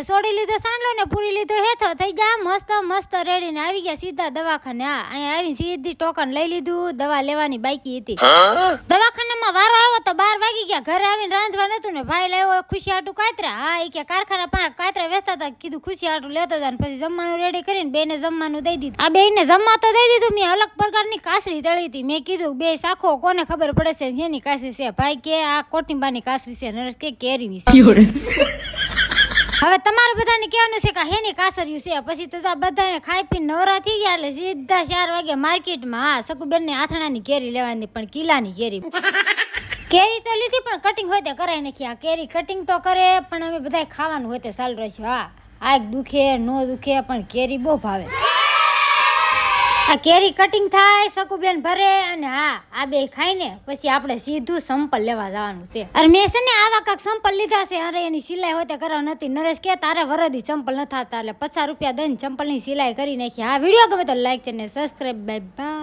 સોડી લીધો સાંડલો ને પૂરી લીધો હેથો થઈ ગયા મસ્ત મસ્ત રેડી ને આવી ગયા સીધા દવાખાને. અહીંયા આવીને સીધી ટોકન લઈ લીધું, દવા લેવાની બાકી હતી. દવાખાનામાં વારો આવ્યો તો 12 વાગી ગયા. ઘરે આવીને રાંધવા નતું ને ભાઈ લાવ્યો ખુશી હાટું કાતરા. હા એ કે કારખાના પાસે કાતરા વેચતા હતા, કીધું ખુશી હાટું લેતો હતા. પછી જમવાનું રેડી કરીને બેને જમવાનું દઈ દીધું. આ બેને જમવા તો દઈ દીધું. મેં અલગ પ્રકારની કાસરી તળી હતી. મેં કીધું બે શાખો કોને ખબર પડે છે એની કાસરી છે. ભાઈ કે આ કોટિંબાની કાસરી છે, નરેશ કે કેરીની છે. હવે તમારે બધાને કહેવાનું છે કે હેની કાસર્યું છે. પછી તો બધાને ખાઈ પીને નવરા થઈ ગયા એટલે સીધા 4 વાગે માર્કેટમાં. હા સકુબેન ને આથણાની કેરી લેવાની, પણ કિલ્લાની કેરી. કેરી તો લીધી પણ કટિંગ હોય તે કરાઈ નાખી. આ કેરી કટિંગ તો કરે પણ અમે બધા ખાવાનું હોય તે ચાલુ રાખ્યું. હા આગ દુખે નો દુખે પણ કેરી બહુ ભાવે. આ કેરી કટિંગ થાય, સકુબેન ભરે અને હા આ બે ખાઈને પછી આપણે સીધું સંપલ લેવા જવાનું છે. અરે મેં છે ને આવા કાક સંપલ લીધા છે. અરે એની સિલાઈ હોય તે કરવા નથી. નરેશ કે તારે વરદી સંપલ ન થતા એટલે 50 રૂપિયા દઈને સંપલની સિલાઈ કરી નાખી. આ વિડીયો ગમે તો લાઈક છે ને સબસ્ક્રાઈબ. Bye bye.